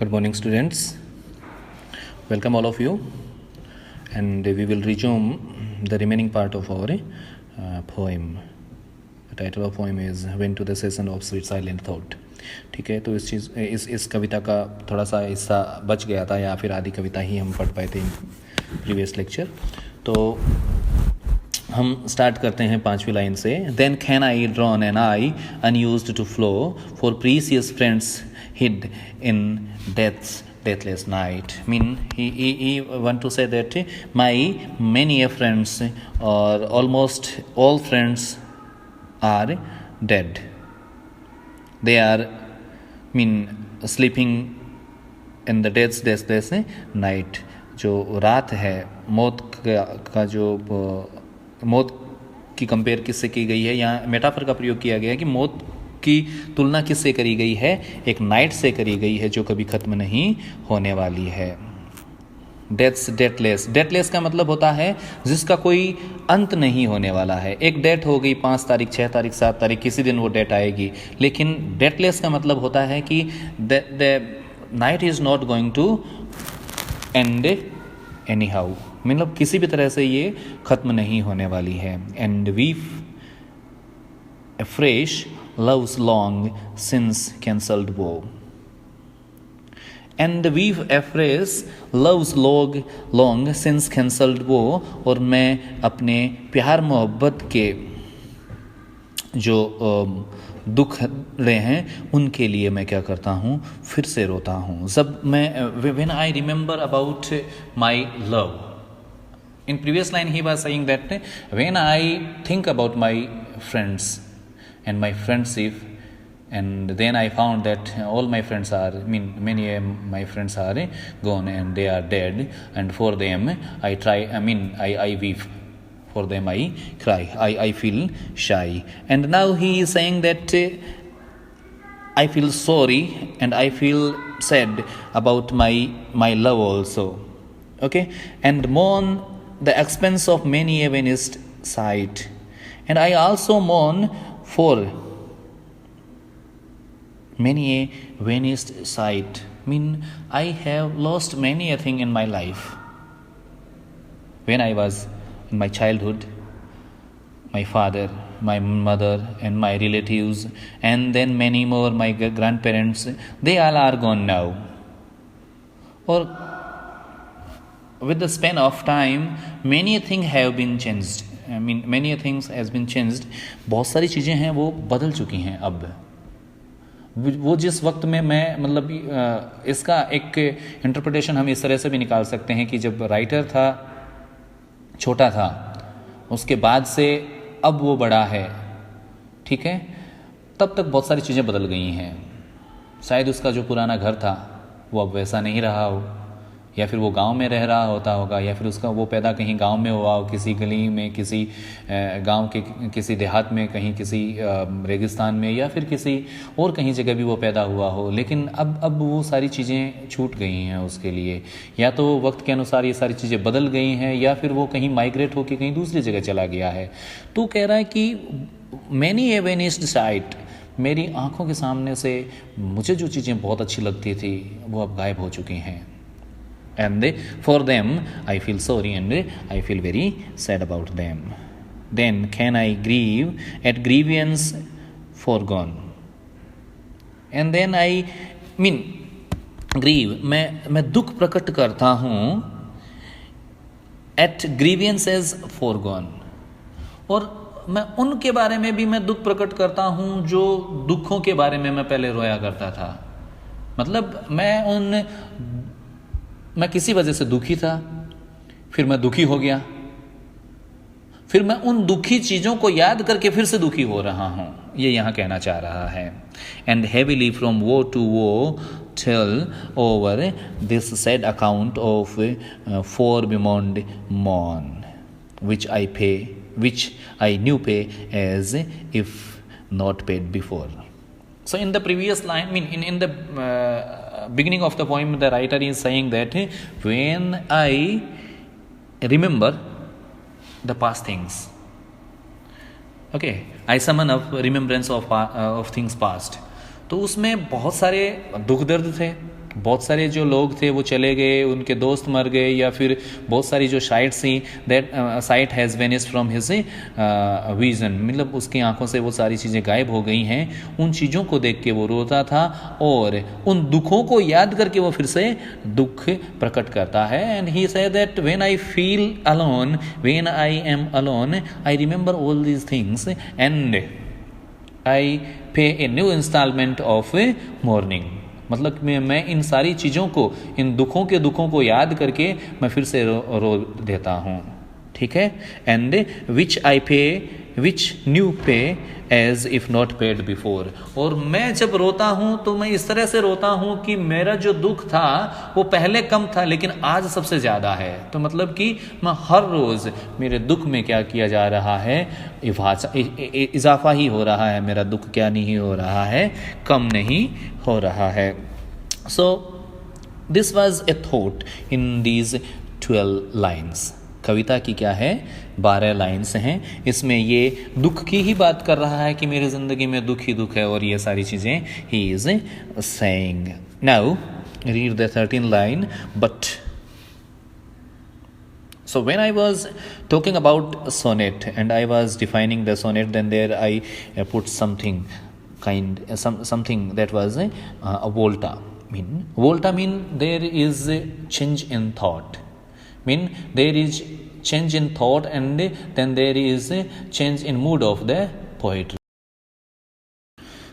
Good morning, students. Welcome all of you, and we will resume the remaining part of our poem. The title of poem is "When to the Season of Sweet Silent Thought." ठीक है, तो इस कविता का थोड़ा सा हिस्सा बच गया था, या फिर आधी कविता ही हम पढ़ पाए थे प्रीवियस लेक्चर। तो हम स्टार्ट करते हैं 5वीं लाइन से। Then can I drown an eye unused to flow for precious friends hid in deathless night. He want to say that my many friends, or almost all friends, are dead. They are sleeping in the deathless night. जो रात है, मौत का जो मौत की compare किससे की गई है, यहाँ मेटाफर का प्रयोग किया गया है कि मौत की तुलना किससे करी गई है? एक नाइट से करी गई है जो कभी खत्म नहीं होने वाली है। डेथलेस का मतलब होता है जिसका कोई अंत नहीं होने वाला है। एक डेट हो गई 5 तारीख, 6 तारीख, 7 तारीख, किसी दिन वो डेट आएगी, लेकिन डेथलेस का मतलब होता है कि the night is not going to end anyhow, मतलब किसी भी तरह से ये खत्म नहीं होने वाली है। And we afresh love's long since cancelled woe. And we've afresh love's long since cancelled woe. और मैं अपने प्यार मोहब्बत के जो दुख रहे हैं उनके लिए मैं क्या करता हूँ, फिर से रोता हूँ। जब मैं when I remember about my love, in previous line he was saying that when I think about my friends and my friendship, and then I found that all my friends are, many my friends are gone and they are dead, and for them I weep, for them I cry, I feel shy. And now he is saying that I feel sorry and I feel sad about my love also, okay, and mourn the expense of many a vanished sight, and I also mourn for many a vanished sight. I have lost many a thing in my life. When I was in my childhood, my father, my mother, and my relatives, and then many more, my grandparents, they all are gone now. Or with the span of time, many things have been changed. many things has been changed. बहुत सारी चीज़ें हैं वो बदल चुकी हैं। अब वो जिस वक्त में मैं इसका एक इंटरप्रिटेशन हम इस तरह से भी निकाल सकते हैं कि जब राइटर था, छोटा था, उसके बाद से अब वो बड़ा है, ठीक है, तब तक बहुत सारी चीज़ें बदल गई हैं। शायद उसका जो पुराना घर था वो अब वैसा नहीं रहा हो, या फिर वो गांव में रह रहा होता होगा, या फिर उसका वो पैदा कहीं गांव में हुआ हो, किसी गली में, किसी गांव के किसी देहात में, कहीं किसी रेगिस्तान में, या फिर किसी और कहीं जगह भी वो पैदा हुआ हो। लेकिन अब वो सारी चीज़ें छूट गई हैं उसके लिए, या तो वक्त के अनुसार ये सारी चीज़ें बदल गई हैं, या फिर वो कहीं माइग्रेट होकर कहीं दूसरी जगह चला गया है। तो कह रहा है कि मैनी ए वेनिस्ड साइट, मेरी आँखों के सामने से मुझे जो चीज़ें बहुत अच्छी लगती थी वो अब गायब हो चुकी हैं। And for them I feel sorry and I feel very sad about them. Then can I grieve at grievance foregone? And then I grieve, मैं दुख प्रकट करता हूँ at grievances foregone, और मैं उनके बारे में भी मैं दुख प्रकट करता हूँ जो दुखों के बारे में मैं पहले रोया करता था। मतलब मैं किसी वजह से दुखी था, फिर मैं दुखी हो गया, फिर मैं उन दुखी चीज़ों को याद करके फिर से दुखी हो रहा हूँ, ये यहाँ कहना चाह रहा है। And heavily from woe to woe tell over this sad account of fore bemoaned moan which I new pay as if not paid before. So in the previous line, in the beginning of the poem, the writer is saying that when I remember the past things, okay, I summon up remembrance of things past, तो उसमें बहुत सारे दुख दर्द थे, बहुत सारे जो लोग थे वो चले गए, उनके दोस्त मर गए, या फिर बहुत सारी जो साइट्स थी, that site has vanished from his vision, मतलब उसकी आंखों से वो सारी चीज़ें गायब हो गई हैं। उन चीज़ों को देख के वो रोता था और उन दुखों को याद करके वो फिर से दुख प्रकट करता है। And he said that when I feel alone, when I am alone, I remember all these things and I pay a new instalment of mourning. मतलब मैं इन सारी चीज़ों को, इन दुखों को याद करके मैं फिर से रो देता हूँ, ठीक है। And which new pay as if not paid before. और मैं जब रोता हूँ तो मैं इस तरह से रोता हूँ कि मेरा जो दुख था वो पहले कम था लेकिन आज सबसे ज़्यादा है। तो मतलब कि मैं हर रोज़ मेरे दुख में क्या किया जा रहा है, इजाफा ही हो रहा है, मेरा दुख क्या नहीं हो रहा है, कम नहीं हो रहा है। So this was a thought in these 12 lines. कविता की क्या है, 12 लाइन्स हैं। इसमें ये दुख की ही बात कर रहा है कि मेरी ज़िंदगी में दुख ही दुख है और ये सारी चीज़ें he is saying. Now read the 13th line. But so when I was talking about sonnet and I was defining the sonnet, then there I put something that was a volta. Volta mean there is a change in thought. There is change in thought and then there is a change in mood of the poetry.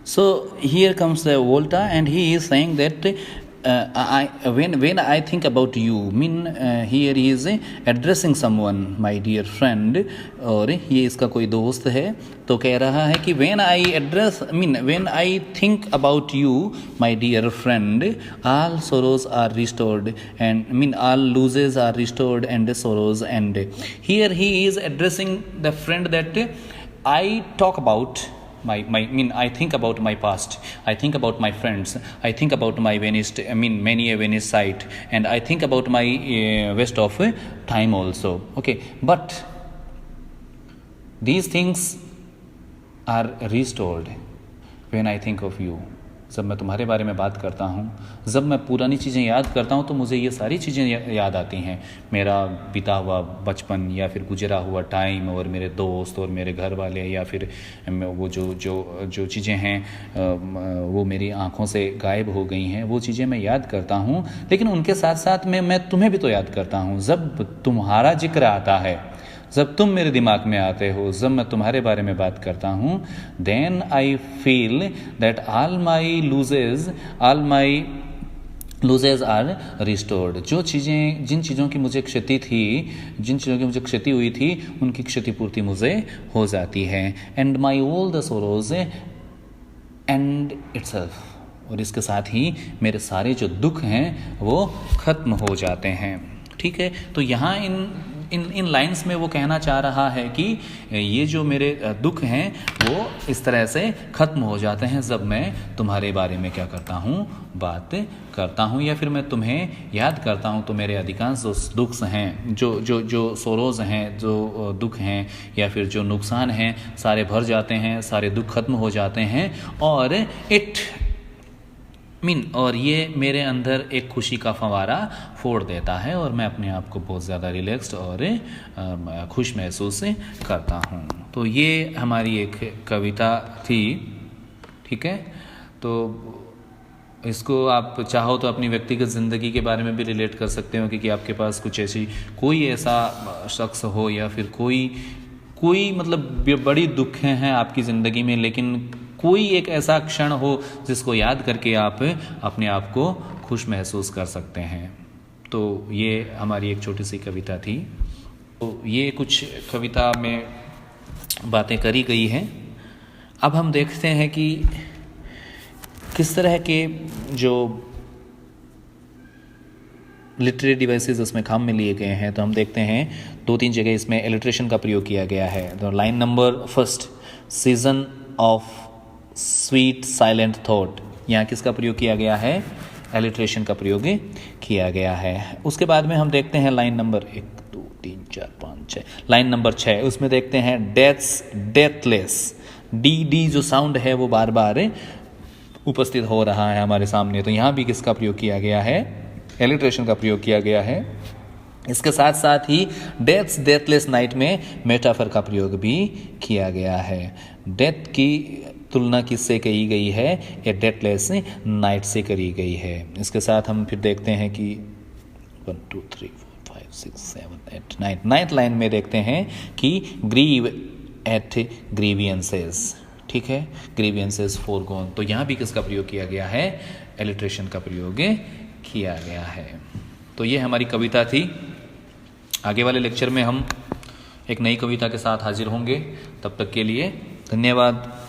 So here comes the volta and he is saying that when I think about you, here he is addressing someone, my dear friend, और ये इसका कोई दोस्त है, तो कह रहा है कि when I think about you, my dear friend, all sorrows are restored and all losses are restored and sorrows end. Here he is addressing the friend that I talk about. I think about my past, I think about my friends, I think about my many a Venice site, and I think about my waste of time also. Okay, but these things are restored when I think of you. जब मैं तुम्हारे बारे में बात करता हूँ, जब मैं पुरानी चीज़ें याद करता हूँ तो मुझे ये सारी चीज़ें याद आती हैं, मेरा बीता हुआ बचपन या फिर गुजरा हुआ टाइम और मेरे दोस्त और मेरे घर वाले, या फिर वो जो चीज़ें हैं वो मेरी आँखों से गायब हो गई हैं, वो चीज़ें मैं याद करता हूँ। लेकिन उनके साथ साथ मैं तुम्हें भी तो याद करता हूँ। जब तुम्हारा जिक्र आता है, जब तुम मेरे दिमाग में आते हो, जब मैं तुम्हारे बारे में बात करता हूँ, then I feel that all my losses are restored. जिन चीज़ों की मुझे क्षति थी, जिन चीज़ों की मुझे क्षति हुई थी, उनकी क्षतिपूर्ति मुझे हो जाती है। And my all the sorrows and itself, और इसके साथ ही मेरे सारे जो दुख हैं वो ख़त्म हो जाते हैं। ठीक है, तो यहाँ इन लाइंस में वो कहना चाह रहा है कि ये जो मेरे दुख हैं वो इस तरह से ख़त्म हो जाते हैं जब मैं तुम्हारे बारे में क्या करता हूँ, बात करता हूँ, या फिर मैं तुम्हें याद करता हूँ। तो मेरे अधिकांश जो दुख हैं, जो सोरोज़ हैं, जो दुख हैं या फिर जो नुकसान हैं, सारे भर जाते हैं, सारे दुख खत्म हो जाते हैं, और ये मेरे अंदर एक खुशी का फंवारा फोड़ देता है और मैं अपने आप को बहुत ज़्यादा रिलैक्स्ड और खुश महसूस करता हूँ। तो ये हमारी एक कविता थी। ठीक है, तो इसको आप चाहो तो अपनी व्यक्तिगत ज़िंदगी के बारे में भी रिलेट कर सकते हो, क्योंकि आपके पास कोई ऐसा शख्स हो या फिर कोई मतलब बड़ी दुख हैं आपकी ज़िंदगी में, लेकिन कोई एक ऐसा क्षण हो जिसको याद करके आप अपने आप को खुश महसूस कर सकते हैं। तो ये हमारी एक छोटी सी कविता थी। तो ये कुछ कविता में बातें करी गई हैं। अब हम देखते हैं कि किस तरह के जो लिटरेरी डिवाइसेस उसमें काम में लिए गए हैं। तो हम देखते हैं 2-3 जगह इसमें एलिट्रेशन का प्रयोग किया गया है। तो line number 1, season of sweet silent thought, यहाँ किसका प्रयोग किया गया है, एलिट्रेशन का प्रयोग किया गया है। उसके बाद में हम देखते हैं लाइन नंबर 1, 2, 3, 4, 5, 6, लाइन नंबर 6, उसमें देखते हैं डेथलेस। डी जो साउंड है वो बार बार उपस्थित हो रहा है हमारे सामने। तो यहाँ भी किसका प्रयोग किया गया है? एलिट्रेशन का प्रयोग किया गया है। इसके साथ साथ ही डेथ्स डेथलेस नाइट में मेटाफर का प्रयोग भी किया गया है। डेथ की तुलना किससे की गई है? ए डेथलेस नाइट से करी गई है। इसके साथ हम फिर देखते हैं कि 1 2 3 4 5 6 7 8 9 नाइन्थ लाइन में देखते हैं कि ग्रीव एट ग्रीवियंसेस। ठीक है, ग्रीवियंसेस फोरगोन। तो यहाँ भी किसका प्रयोग किया गया है? एलिट्रेशन का प्रयोग किया गया है। तो ये हमारी कविता थी। आगे वाले लेक्चर में हम एक नई कविता के साथ हाजिर होंगे। तब तक के लिए धन्यवाद।